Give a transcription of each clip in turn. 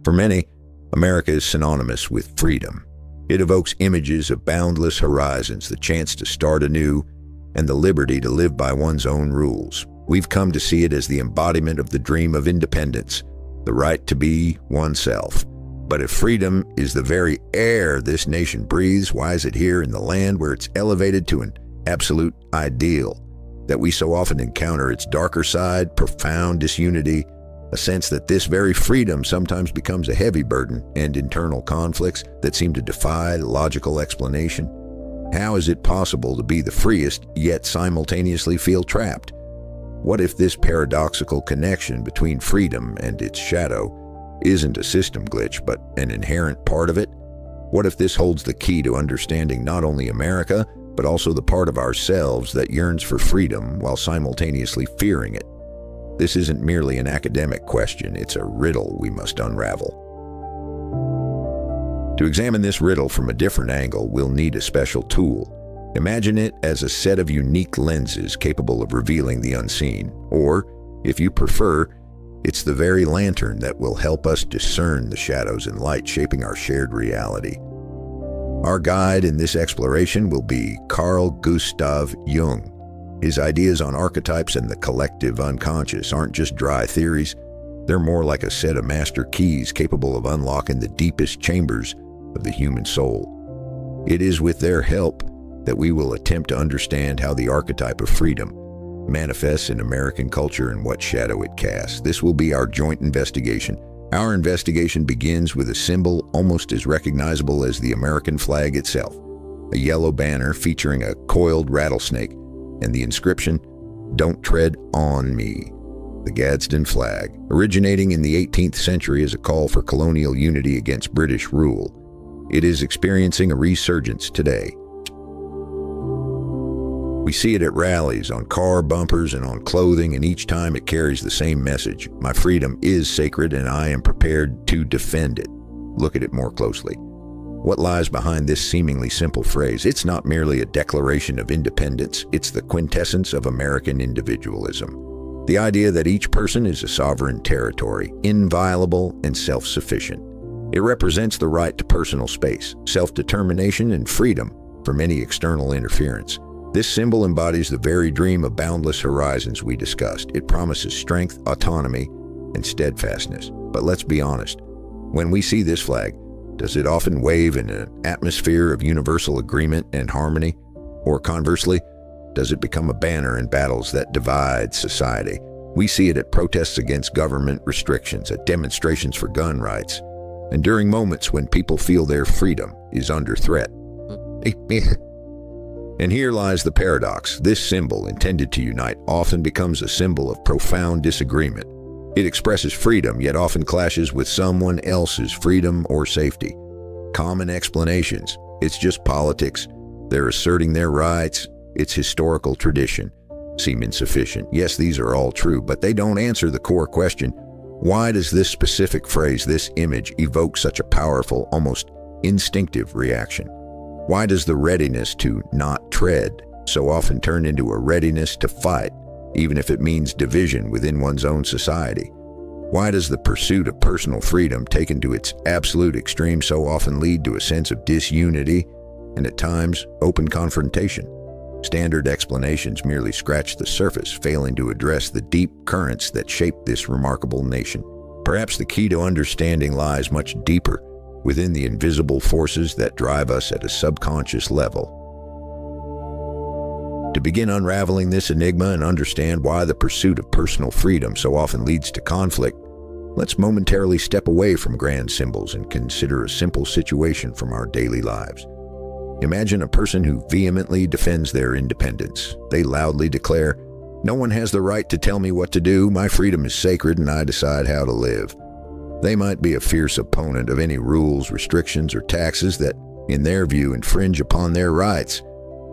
For many, America is synonymous with freedom. It evokes images of boundless horizons, the chance to start anew, and the liberty to live by one's own rules. We've come to see it as the embodiment of the dream of independence, the right to be oneself. But if freedom is the very air this nation breathes, why is it here in the land where it's elevated to an absolute ideal that we so often encounter its darker side, profound disunity, a sense that this very freedom sometimes becomes a heavy burden, and internal conflicts that seem to defy logical explanation? How is it possible to be the freest, yet simultaneously feel trapped? What if this paradoxical connection between freedom and its shadow isn't a system glitch, but an inherent part of it? What if this holds the key to understanding not only America, but also the part of ourselves that yearns for freedom while simultaneously fearing it? This isn't merely an academic question, it's a riddle we must unravel. To examine this riddle from a different angle, we'll need a special tool. Imagine it as a set of unique lenses capable of revealing the unseen, or, if you prefer, it's the very lantern that will help us discern the shadows and light shaping our shared reality. Our guide in this exploration will be Carl Gustav Jung. His ideas on archetypes and the collective unconscious aren't just dry theories. They're more like a set of master keys capable of unlocking the deepest chambers of the human soul. It is with their help that we will attempt to understand how the archetype of freedom manifests in American culture and what shadow it casts. This will be our joint investigation. Our investigation begins with a symbol almost as recognizable as the American flag itself, a yellow banner featuring a coiled rattlesnake and the inscription, "Don't tread on me." The Gadsden flag, originating in the 18th century as a call for colonial unity against British rule. It is experiencing a resurgence today. We see it at rallies, on car bumpers, and on clothing, and each time it carries the same message. My freedom is sacred, and I am prepared to defend it. Look at it more closely. What lies behind this seemingly simple phrase? It's not merely a declaration of independence, it's the quintessence of American individualism. The idea that each person is a sovereign territory, inviolable and self-sufficient. It represents the right to personal space, self-determination, and freedom from any external interference. This symbol embodies the very dream of boundless horizons we discussed. It promises strength, autonomy, and steadfastness. But let's be honest, when we see this flag, does it often wave in an atmosphere of universal agreement and harmony? Or conversely, does it become a banner in battles that divide society? We see it at protests against government restrictions, at demonstrations for gun rights, and during moments when people feel their freedom is under threat. And here lies the paradox. This symbol, intended to unite, often becomes a symbol of profound disagreement. It expresses freedom, yet often clashes with someone else's freedom or safety. Common explanations: it's just politics, they're asserting their rights, it's historical tradition, seem insufficient. Yes, these are all true, but they don't answer the core question. Why does this specific phrase, this image, evoke such a powerful, almost instinctive reaction? Why does the readiness to not tread so often turn into a readiness to fight, even if it means division within one's own society? Why does the pursuit of personal freedom taken to its absolute extreme so often lead to a sense of disunity and at times open confrontation? Standard explanations merely scratch the surface, failing to address the deep currents that shape this remarkable nation. Perhaps the key to understanding lies much deeper, within the invisible forces that drive us at a subconscious level. To begin unraveling this enigma and understand why the pursuit of personal freedom so often leads to conflict, let's momentarily step away from grand symbols and consider a simple situation from our daily lives. Imagine a person who vehemently defends their independence. They loudly declare, "No one has the right to tell me what to do. My freedom is sacred and I decide how to live." They might be a fierce opponent of any rules, restrictions, or taxes that, in their view, infringe upon their rights.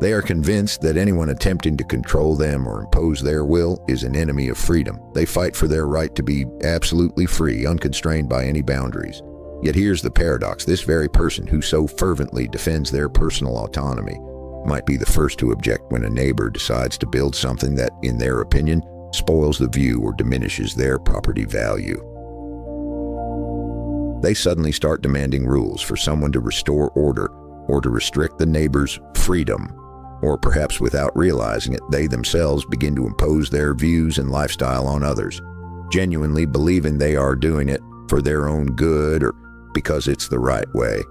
They are convinced that anyone attempting to control them or impose their will is an enemy of freedom. They fight for their right to be absolutely free, unconstrained by any boundaries. Yet here's the paradox. This very person who so fervently defends their personal autonomy might be the first to object when a neighbor decides to build something that, in their opinion, spoils the view or diminishes their property value. they suddenly start demanding rules for someone to restore order or to restrict the neighbor's freedom. Or perhaps without realizing it, they themselves begin to impose their views and lifestyle on others, genuinely believing they are doing it for their own good or because it's the right way.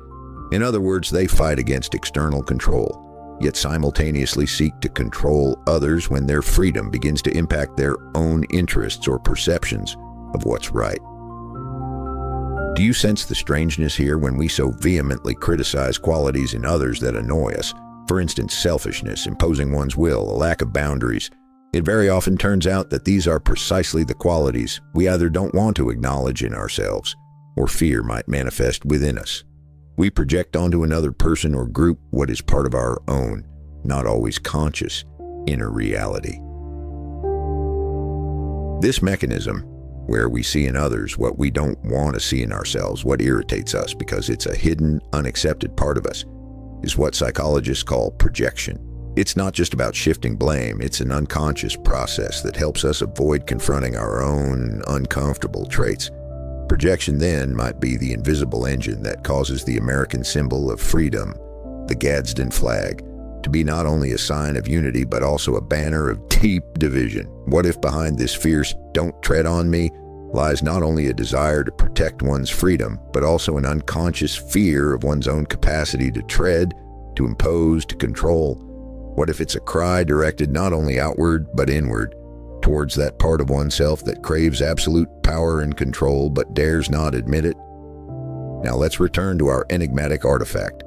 In other words, they fight against external control, yet simultaneously seek to control others when their freedom begins to impact their own interests or perceptions of what's right. Do you sense the strangeness here when we so vehemently criticize qualities in others that annoy us? For instance, selfishness, imposing one's will, a lack of boundaries. It very often turns out that these are precisely the qualities we either don't want to acknowledge in ourselves or fear might manifest within us. We project onto another person or group what is part of our own, not always conscious, inner reality. This mechanism, where we see in others what we don't want to see in ourselves, what irritates us because it's a hidden, unaccepted part of us, is what psychologists call projection. It's not just about shifting blame, it's an unconscious process that helps us avoid confronting our own uncomfortable traits. Projection then might be the invisible engine that causes the American symbol of freedom, the Gadsden flag, to be not only a sign of unity but also a banner of deep division. What if behind this fierce "don't tread on me" lies not only a desire to protect one's freedom, but also an unconscious fear of one's own capacity to tread, to impose, to control? What if it's a cry directed not only outward but inward, towards that part of oneself that craves absolute power and control but dares not admit it? Now let's return to our enigmatic artifact,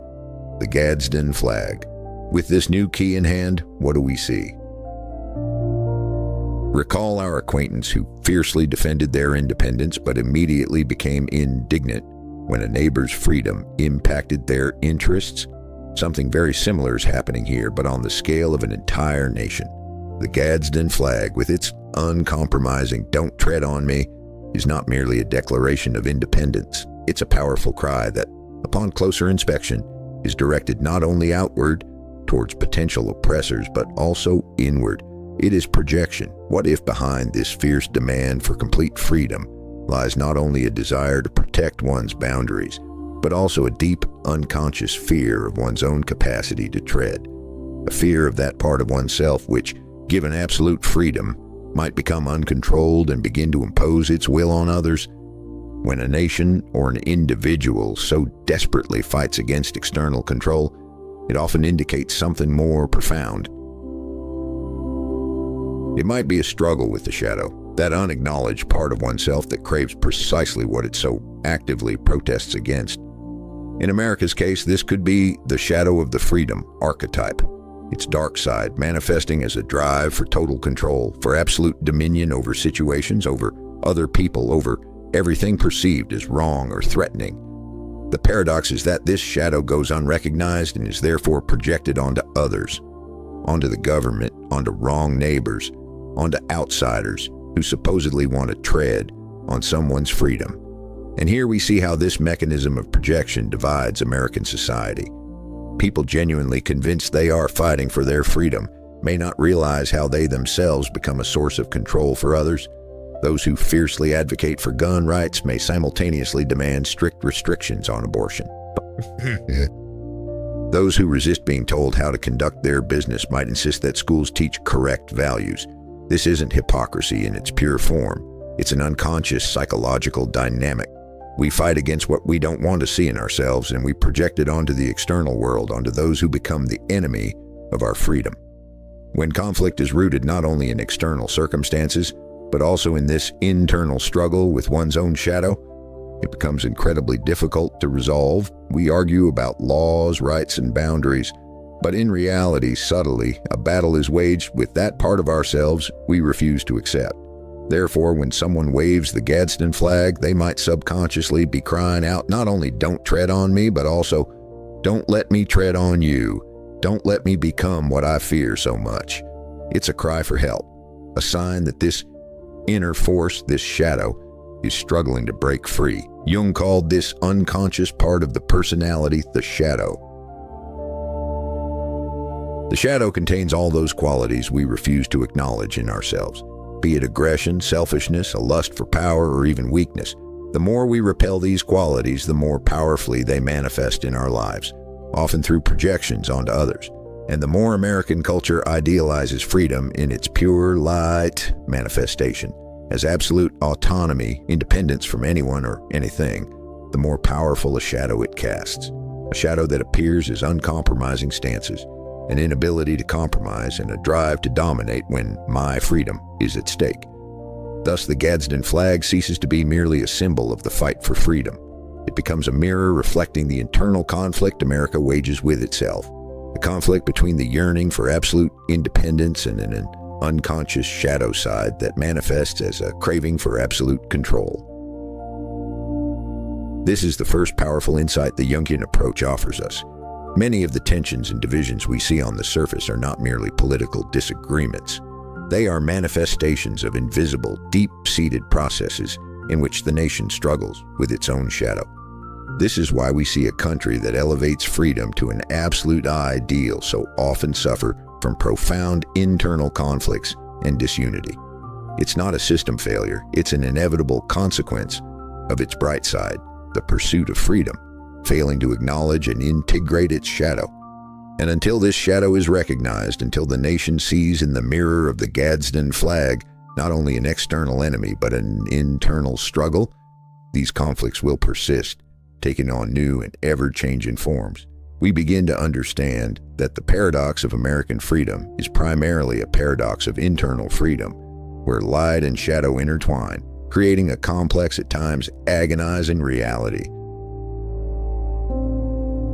the Gadsden flag. With this new key in hand, what do we see? Recall our acquaintance who fiercely defended their independence but immediately became indignant when a neighbor's freedom impacted their interests. Something very similar is happening here, but on the scale of an entire nation. The Gadsden flag, with its uncompromising "don't tread on me," is not merely a declaration of independence. It's a powerful cry that, upon closer inspection, is directed not only outward, towards potential oppressors, but also inward. It is projection. What if behind this fierce demand for complete freedom lies not only a desire to protect one's boundaries, but also a deep, unconscious fear of one's own capacity to tread? A fear of that part of oneself which, given absolute freedom, might become uncontrolled and begin to impose its will on others. When a nation or an individual so desperately fights against external control, it often indicates something more profound. It might be a struggle with the shadow, that unacknowledged part of oneself that craves precisely what it so actively protests against. In America's case, this could be the shadow of the freedom archetype, its dark side manifesting as a drive for total control, for absolute dominion over situations, over other people, over everything perceived as wrong or threatening. The paradox is that this shadow goes unrecognized and is therefore projected onto others, onto the government, onto wrong neighbors, onto outsiders who supposedly want to tread on someone's freedom. And here we see how this mechanism of projection divides American society. People genuinely convinced they are fighting for their freedom may not realize how they themselves become a source of control for others. Those who fiercely advocate for gun rights may simultaneously demand strict restrictions on abortion. Those who resist being told how to conduct their business might insist that schools teach correct values. This isn't hypocrisy in its pure form. It's an unconscious psychological dynamic. We fight against what we don't want to see in ourselves, and we project it onto the external world, onto those who become the enemy of our freedom. When conflict is rooted not only in external circumstances, but also in this internal struggle with one's own shadow, it becomes incredibly difficult to resolve. We argue about laws, rights, and boundaries, but in reality, subtly, a battle is waged with that part of ourselves we refuse to accept. Therefore, when someone waves the Gadsden flag, they might subconsciously be crying out not only "don't tread on me," but also "don't let me tread on you. Don't let me become what I fear so much." It's a cry for help, a sign that this inner force, this shadow, is struggling to break free. Jung called this unconscious part of the personality the shadow. The shadow contains all those qualities we refuse to acknowledge in ourselves, be it aggression, selfishness, a lust for power, or even weakness. The more we repel these qualities, the more powerfully they manifest in our lives, often through projections onto others. And the more American culture idealizes freedom in its pure light manifestation, as absolute autonomy, independence from anyone or anything, the more powerful a shadow it casts. A shadow that appears as uncompromising stances, an inability to compromise, and a drive to dominate when my freedom is at stake. Thus, the Gadsden flag ceases to be merely a symbol of the fight for freedom. It becomes a mirror reflecting the internal conflict America wages with itself, the conflict between the yearning for absolute independence and an unconscious shadow side that manifests as a craving for absolute control. This is the first powerful insight the Jungian approach offers us. Many of the tensions and divisions we see on the surface are not merely political disagreements. They are manifestations of invisible, deep-seated processes in which the nation struggles with its own shadow. This is why we see a country that elevates freedom to an absolute ideal so often suffer from profound internal conflicts and disunity. It's not a system failure, it's an inevitable consequence of its bright side, the pursuit of freedom, failing to acknowledge and integrate its shadow. And until this shadow is recognized, until the nation sees in the mirror of the Gadsden flag not only an external enemy but an internal struggle, these conflicts will persist, taking on new and ever-changing forms. We begin to understand that the paradox of American freedom is primarily a paradox of internal freedom, where light and shadow intertwine, creating a complex, at times agonizing reality.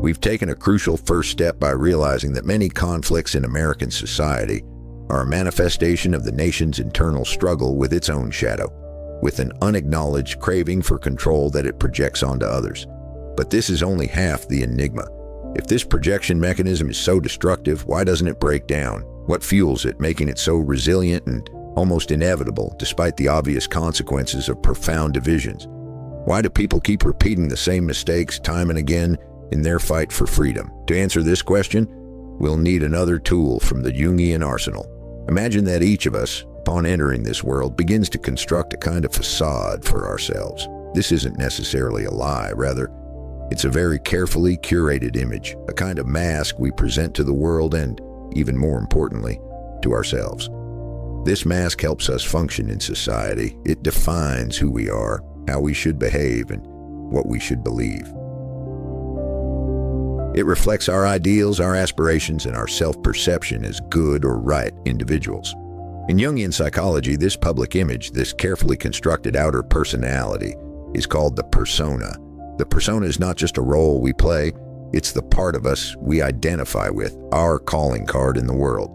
We've taken a crucial first step by realizing that many conflicts in American society are a manifestation of the nation's internal struggle with its own shadow, with an unacknowledged craving for control that it projects onto others. But this is only half the enigma. If this projection mechanism is so destructive, why doesn't it break down? What fuels it, making it so resilient and almost inevitable, despite the obvious consequences of profound divisions? Why do people keep repeating the same mistakes time and again in their fight for freedom? To answer this question, we'll need another tool from the Jungian arsenal. Imagine that each of us, upon entering this world, begins to construct a kind of facade for ourselves. This isn't necessarily a lie, rather, it's a very carefully curated image, a kind of mask we present to the world and, even more importantly, to ourselves. This mask helps us function in society. It defines who we are, how we should behave, and what we should believe. It reflects our ideals, our aspirations, and our self-perception as good or right individuals. In Jungian psychology, this public image, this carefully constructed outer personality, is called the persona. The persona is not just a role we play, it's the part of us we identify with, our calling card in the world.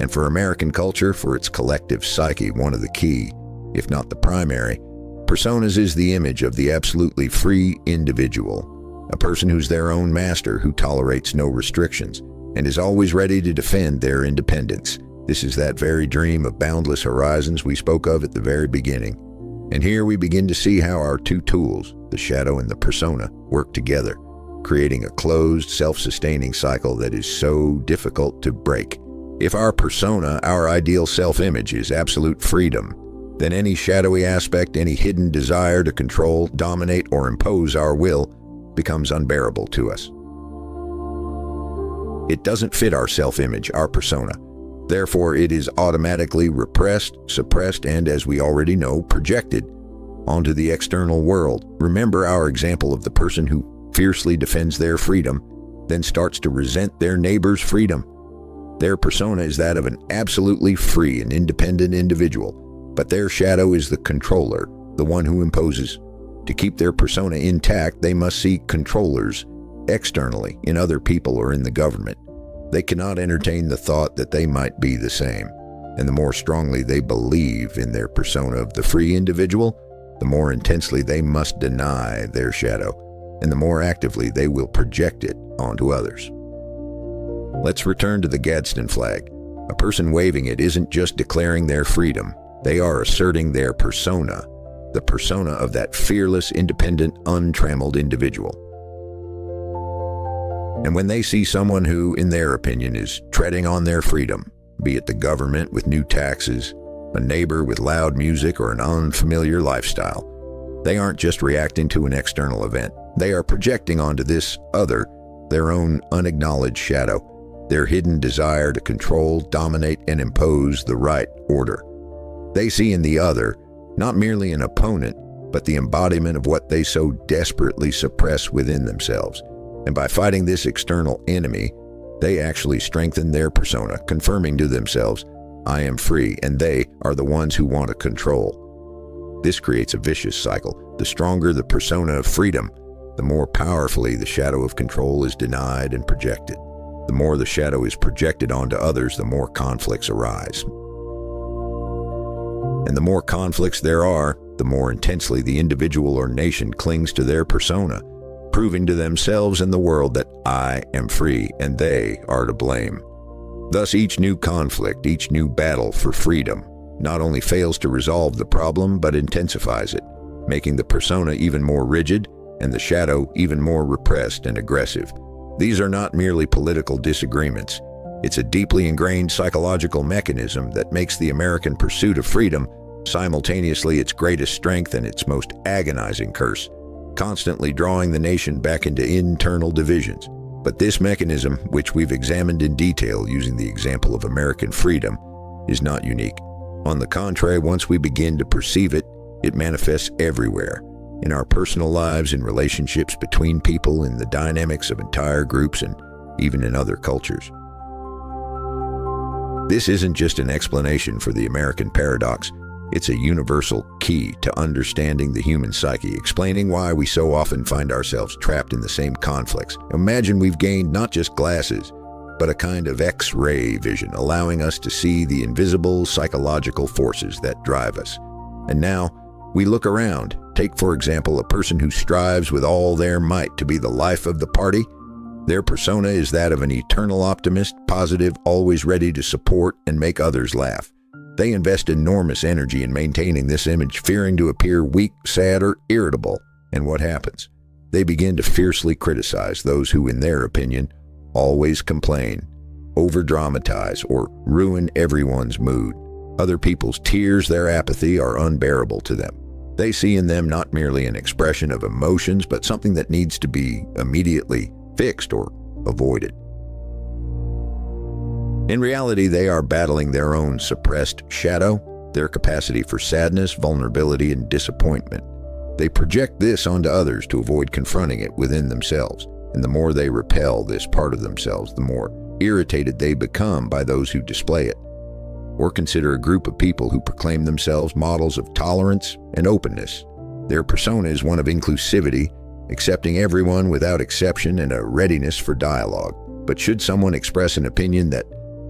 And for American culture, for its collective psyche, one of the key, if not the primary, personas is the image of the absolutely free individual, a person who's their own master, who tolerates no restrictions, and is always ready to defend their independence. This is that very dream of boundless horizons we spoke of at the very beginning. And here we begin to see how our two tools, the shadow and the persona, work together, creating a closed, self-sustaining cycle that is so difficult to break. If our persona, our ideal self-image, is absolute freedom, then any shadowy aspect, any hidden desire to control, dominate, or impose our will becomes unbearable to us. It doesn't fit our self-image, our persona. Therefore, it is automatically repressed, suppressed, and, as we already know, projected onto the external world. Remember our example of the person who fiercely defends their freedom, then starts to resent their neighbor's freedom. Their persona is that of an absolutely free and independent individual, but their shadow is the controller, the one who imposes. To keep their persona intact, they must seek controllers externally, in other people or in the government. They cannot entertain the thought that they might be the same, and the more strongly they believe in their persona of the free individual, the more intensely they must deny their shadow, and the more actively they will project it onto others. Let's return to the Gadsden flag. A person waving it isn't just declaring their freedom, they are asserting their persona, the persona of that fearless, independent, untrammeled individual. And when they see someone who, in their opinion, is treading on their freedom, be it the government with new taxes, a neighbor with loud music, or an unfamiliar lifestyle, They aren't just reacting to an external event. They are projecting onto this other their own unacknowledged shadow, their hidden desire to control, dominate, and impose the right order. They see in the other not merely an opponent, but the embodiment of what they so desperately suppress within themselves. And by fighting this external enemy, they actually strengthen their persona, confirming to themselves, I am free, and they are the ones who want to control. This creates a vicious cycle. The stronger the persona of freedom, the more powerfully the shadow of control is denied and projected. The more the shadow is projected onto others, the more conflicts arise. And the more conflicts there are, the more intensely the individual or nation clings to their persona, proving to themselves and the world that I am free and they are to blame. Thus, each new conflict, each new battle for freedom, not only fails to resolve the problem, but intensifies it, making the persona even more rigid and the shadow even more repressed and aggressive. These are not merely political disagreements. It's a deeply ingrained psychological mechanism that makes the American pursuit of freedom simultaneously its greatest strength and its most agonizing curse, constantly drawing the nation back into internal divisions. But this mechanism, which we've examined in detail using the example of American freedom, is not unique. On the contrary, once we begin to perceive it, it manifests everywhere, in our personal lives, in relationships between people, in the dynamics of entire groups, and even in other cultures. This isn't just an explanation for the American paradox. It's a universal key to understanding the human psyche, explaining why we so often find ourselves trapped in the same conflicts. Imagine we've gained not just glasses, but a kind of X-ray vision, allowing us to see the invisible psychological forces that drive us. And now, we look around. Take, for example, a person who strives with all their might to be the life of the party. Their persona is that of an eternal optimist, positive, always ready to support and make others laugh. They invest enormous energy in maintaining this image, fearing to appear weak, sad, or irritable. And what happens? They begin to fiercely criticize those who, in their opinion, always complain, over-dramatize, or ruin everyone's mood. Other people's tears, their apathy, are unbearable to them. They see in them not merely an expression of emotions, but something that needs to be immediately fixed or avoided. In reality, they are battling their own suppressed shadow, their capacity for sadness, vulnerability, and disappointment. They project this onto others to avoid confronting it within themselves, and the more they repel this part of themselves, the more irritated they become by those who display it. Or consider a group of people who proclaim themselves models of tolerance and openness. Their persona is one of inclusivity, accepting everyone without exception and a readiness for dialogue. But should someone express an opinion that,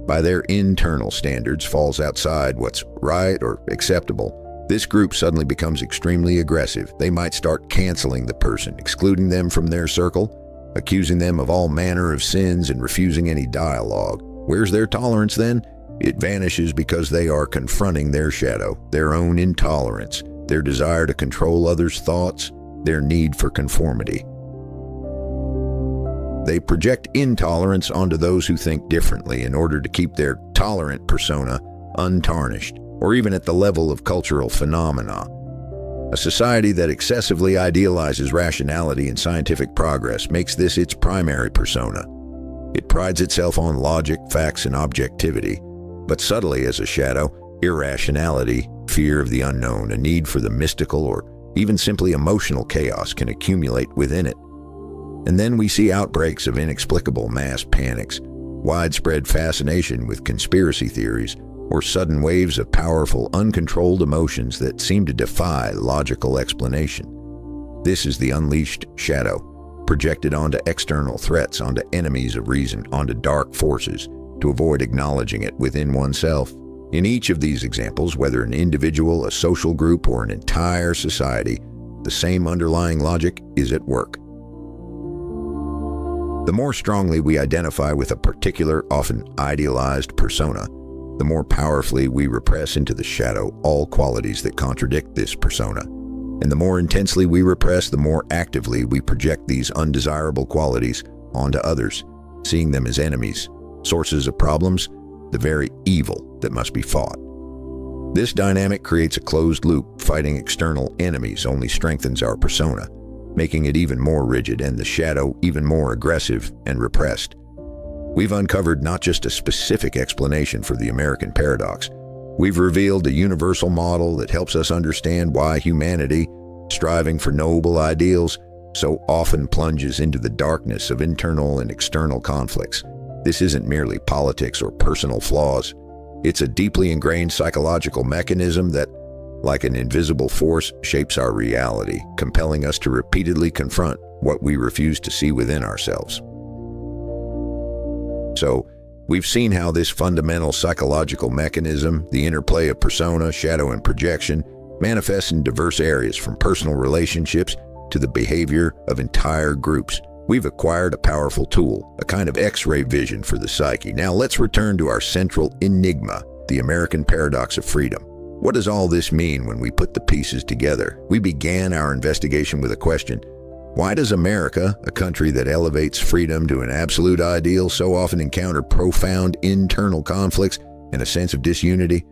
by their internal standards, falls outside what's right or acceptable, this group suddenly becomes extremely aggressive. They might start canceling the person, excluding them from their circle, accusing them of all manner of sins and refusing any dialogue. Where's their tolerance then? It vanishes because they are confronting their shadow, their own intolerance, their desire to control others' thoughts, their need for conformity. They project intolerance onto those who think differently in order to keep their tolerant persona untarnished, or even at the level of cultural phenomena. A society that excessively idealizes rationality and scientific progress makes this its primary persona. It prides itself on logic, facts, and objectivity, but subtly as a shadow, irrationality, fear of the unknown, a need for the mystical, or even simply emotional chaos can accumulate within it. And then we see outbreaks of inexplicable mass panics, widespread fascination with conspiracy theories, or sudden waves of powerful, uncontrolled emotions that seem to defy logical explanation. This is the unleashed shadow, projected onto external threats, onto enemies of reason, onto dark forces, to avoid acknowledging it within oneself. In each of these examples, whether an individual, a social group, or an entire society, the same underlying logic is at work. The more strongly we identify with a particular, often idealized persona, the more powerfully we repress into the shadow all qualities that contradict this persona. And the more intensely we repress, the more actively we project these undesirable qualities onto others, seeing them as enemies, sources of problems, the very evil that must be fought. This dynamic creates a closed loop. Fighting external enemies only strengthens our persona, making it even more rigid and the shadow even more aggressive and repressed. We've uncovered not just a specific explanation for the American paradox. We've revealed a universal model that helps us understand why humanity, striving for noble ideals, so often plunges into the darkness of internal and external conflicts. This isn't merely politics or personal flaws. It's a deeply ingrained psychological mechanism that, like an invisible force, shapes our reality, compelling us to repeatedly confront what we refuse to see within ourselves. So, we've seen how this fundamental psychological mechanism, the interplay of persona, shadow, and projection, manifests in diverse areas, from personal relationships to the behavior of entire groups. We've acquired a powerful tool, a kind of X-ray vision for the psyche. Now let's return to our central enigma, the American paradox of freedom. What does all this mean when we put the pieces together? We began our investigation with a question: why does America, a country that elevates freedom to an absolute ideal, so often encounter profound internal conflicts and a sense of disunity?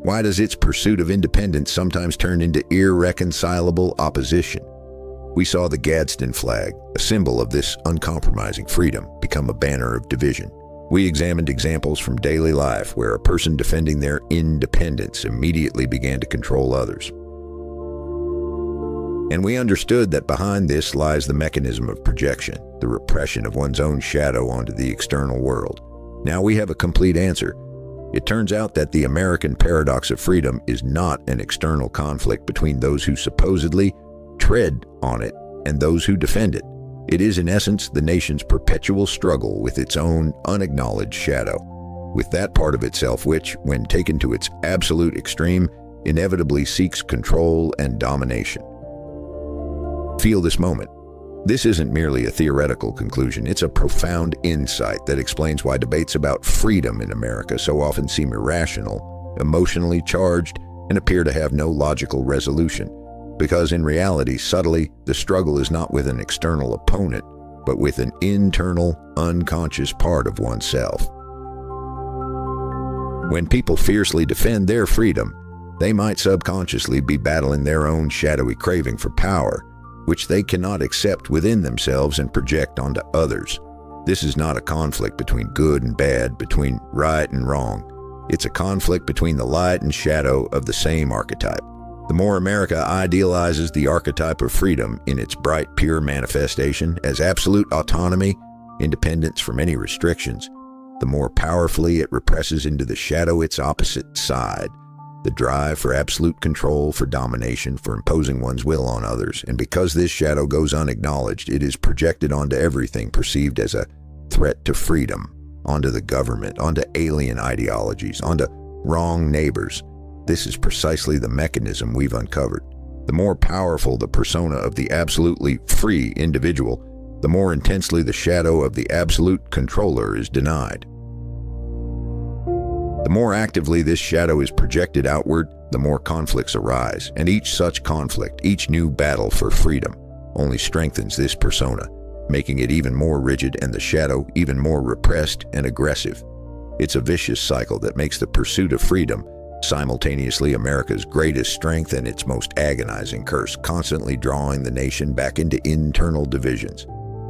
Why does its pursuit of independence sometimes turn into irreconcilable opposition? We saw the Gadsden flag, a symbol of this uncompromising freedom, become a banner of division. We examined examples from daily life where a person defending their independence immediately began to control others. And we understood that behind this lies the mechanism of projection, the repression of one's own shadow onto the external world. Now we have a complete answer. It turns out that the American paradox of freedom is not an external conflict between those who supposedly tread on it and those who defend it. It is, in essence, the nation's perpetual struggle with its own unacknowledged shadow, with that part of itself which, when taken to its absolute extreme, inevitably seeks control and domination. Feel this moment. This isn't merely a theoretical conclusion, it's a profound insight that explains why debates about freedom in America so often seem irrational, emotionally charged, and appear to have no logical resolution. Because in reality, subtly, the struggle is not with an external opponent, but with an internal, unconscious part of oneself. When people fiercely defend their freedom, they might subconsciously be battling their own shadowy craving for power, which they cannot accept within themselves and project onto others. This is not a conflict between good and bad, between right and wrong. It's a conflict between the light and shadow of the same archetype. The more America idealizes the archetype of freedom in its bright, pure manifestation as absolute autonomy, independence from any restrictions, the more powerfully it represses into the shadow its opposite side, the drive for absolute control, for domination, for imposing one's will on others. And because this shadow goes unacknowledged, it is projected onto everything perceived as a threat to freedom, onto the government, onto alien ideologies, onto wrong neighbors. This is precisely the mechanism we've uncovered. The more powerful the persona of the absolutely free individual, the more intensely the shadow of the absolute controller is denied. The more actively this shadow is projected outward, the more conflicts arise, and each such conflict, each new battle for freedom, only strengthens this persona, making it even more rigid and the shadow even more repressed and aggressive. It's a vicious cycle that makes the pursuit of freedom simultaneously America's greatest strength and its most agonizing curse, constantly drawing the nation back into internal divisions.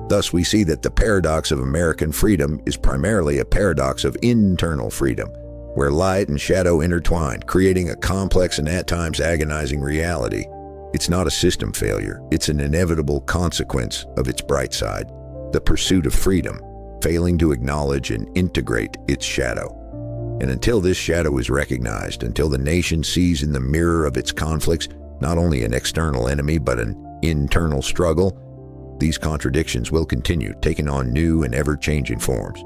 Thus, we see that the paradox of American freedom is primarily a paradox of internal freedom, where light and shadow intertwine, creating a complex and at times agonizing reality. It's not a system failure, it's an inevitable consequence of its bright side, the pursuit of freedom, failing to acknowledge and integrate its shadow. And until this shadow is recognized, until the nation sees in the mirror of its conflicts not only an external enemy but an internal struggle, these contradictions will continue, taking on new and ever-changing forms.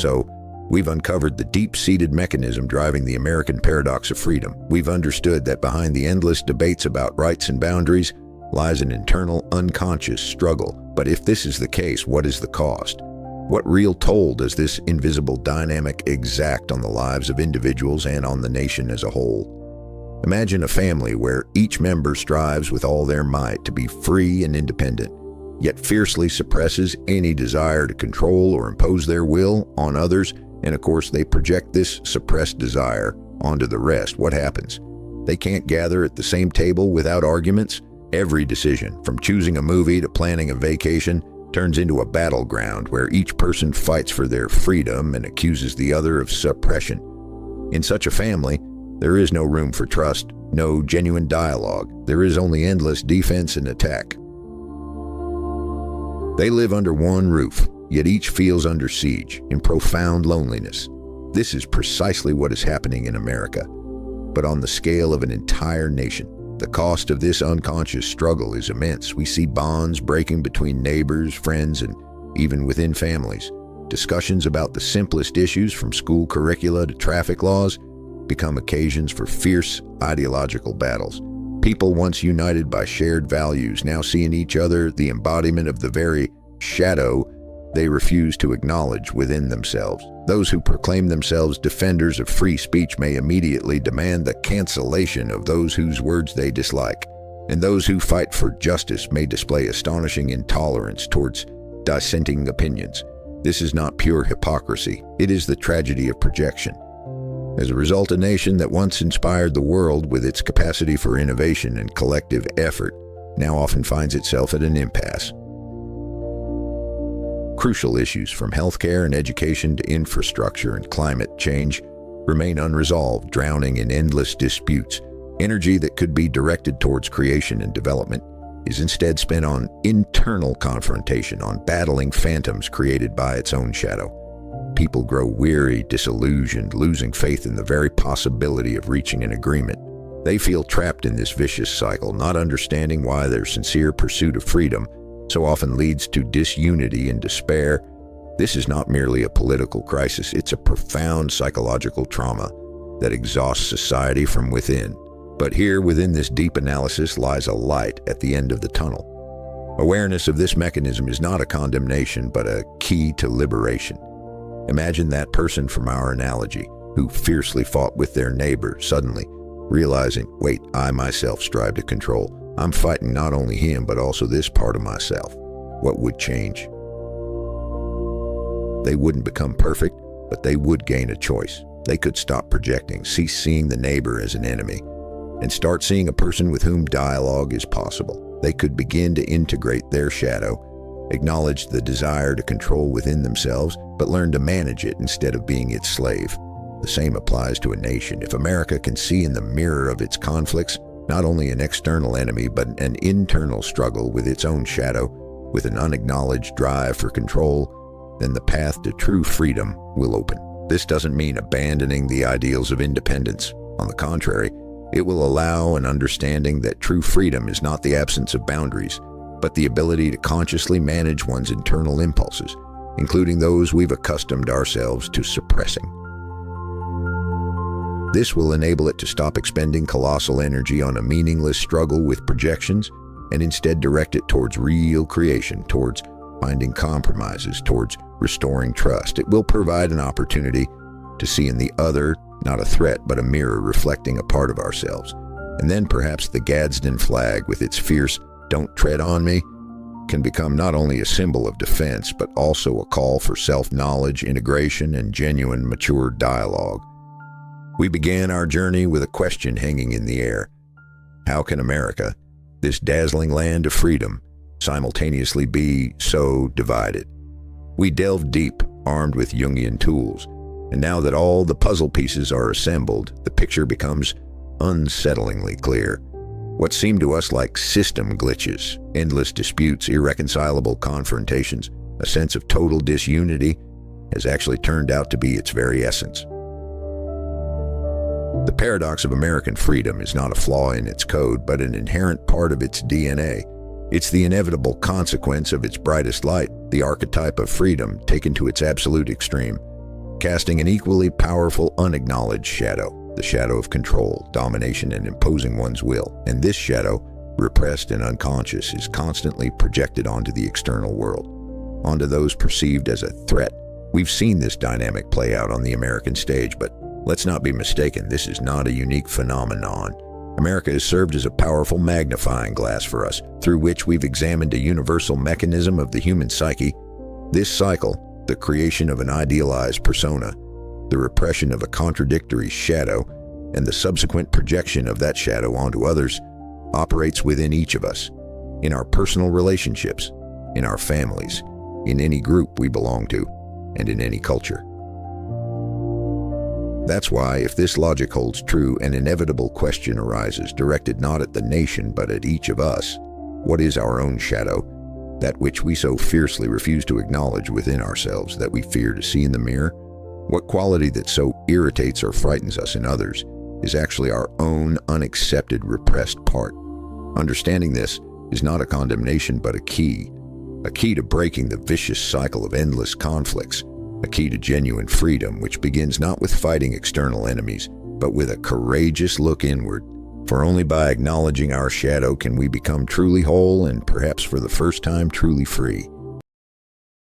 So, we've uncovered the deep-seated mechanism driving the American paradox of freedom. We've understood that behind the endless debates about rights and boundaries lies an internal, unconscious struggle. But if this is the case, what is the cost? What real toll does this invisible dynamic exact on the lives of individuals and on the nation as a whole? Imagine a family where each member strives with all their might to be free and independent, yet fiercely suppresses any desire to control or impose their will on others And of course, they project this suppressed desire onto the rest. What happens? They can't gather at the same table without arguments. Every decision, from choosing a movie to planning a vacation, turns into a battleground where each person fights for their freedom and accuses the other of suppression. In such a family, there is no room for trust, no genuine dialogue. There is only endless defense and attack. They live under one roof, yet each feels under siege, in profound loneliness. This is precisely what is happening in America, but on the scale of an entire nation. The cost of this unconscious struggle is immense. We see bonds breaking between neighbors, friends, and even within families. Discussions about the simplest issues, from school curricula to traffic laws, become occasions for fierce ideological battles. People once united by shared values now see in each other the embodiment of the very shadow they refuse to acknowledge within themselves. Those who proclaim themselves defenders of free speech may immediately demand the cancellation of those whose words they dislike, and those who fight for justice may display astonishing intolerance towards dissenting opinions. This is not pure hypocrisy. It is the tragedy of projection. As a result, a nation that once inspired the world with its capacity for innovation and collective effort now often finds itself at an impasse. Crucial issues from healthcare and education to infrastructure and climate change remain unresolved, drowning in endless disputes. Energy that could be directed towards creation and development is instead spent on internal confrontation, on battling phantoms created by its own shadow. People grow weary, disillusioned, losing faith in the very possibility of reaching an agreement. They feel trapped in this vicious cycle, not understanding why their sincere pursuit of freedom so often leads to disunity and despair. This is not merely a political crisis, it's a profound psychological trauma that exhausts society from within. But here, within this deep analysis, lies a light at the end of the tunnel. Awareness of this mechanism is not a condemnation, but a key to liberation. Imagine that person from our analogy, who fiercely fought with their neighbor, suddenly realizing, wait, I myself strive to control. I'm fighting not only him, but also this part of myself. What would change? They wouldn't become perfect, but they would gain a choice. They could stop projecting, cease seeing the neighbor as an enemy, and start seeing a person with whom dialogue is possible. They could begin to integrate their shadow, acknowledge the desire to control within themselves, but learn to manage it instead of being its slave. The same applies to a nation. If America can see in the mirror of its conflicts not only an external enemy, but an internal struggle with its own shadow, with an unacknowledged drive for control, then the path to true freedom will open. This doesn't mean abandoning the ideals of independence. On the contrary, it will allow an understanding that true freedom is not the absence of boundaries, but the ability to consciously manage one's internal impulses, including those we've accustomed ourselves to suppressing. This will enable it to stop expending colossal energy on a meaningless struggle with projections and instead direct it towards real creation, towards finding compromises, towards restoring trust. It will provide an opportunity to see in the other not a threat, but a mirror reflecting a part of ourselves. And then perhaps the Gadsden flag, with its fierce "don't tread on me," can become not only a symbol of defense, but also a call for self-knowledge, integration, and genuine, mature dialogue. We began our journey with a question hanging in the air. How can America, this dazzling land of freedom, simultaneously be so divided? We delved deep, armed with Jungian tools, and now that all the puzzle pieces are assembled, the picture becomes unsettlingly clear. What seemed to us like system glitches, endless disputes, irreconcilable confrontations, a sense of total disunity, has actually turned out to be its very essence. The paradox of American freedom is not a flaw in its code, but an inherent part of its DNA. It's the inevitable consequence of its brightest light, the archetype of freedom taken to its absolute extreme, casting an equally powerful unacknowledged shadow, the shadow of control, domination, and imposing one's will. And this shadow, repressed and unconscious, is constantly projected onto the external world, onto those perceived as a threat. We've seen this dynamic play out on the American stage, but let's not be mistaken, this is not a unique phenomenon. America has served as a powerful magnifying glass for us, through which we've examined a universal mechanism of the human psyche. This cycle, the creation of an idealized persona, the repression of a contradictory shadow, and the subsequent projection of that shadow onto others operates within each of us, in our personal relationships, in our families, in any group we belong to, and in any culture. That's why, if this logic holds true, an inevitable question arises, directed not at the nation but at each of us. What is our own shadow, that which we so fiercely refuse to acknowledge within ourselves, that we fear to see in the mirror? What quality that so irritates or frightens us in others is actually our own unaccepted, repressed part? Understanding this is not a condemnation but a key to breaking the vicious cycle of endless conflicts, a key to genuine freedom, which begins not with fighting external enemies, but with a courageous look inward. For only by acknowledging our shadow can we become truly whole and, perhaps for the first time, truly free.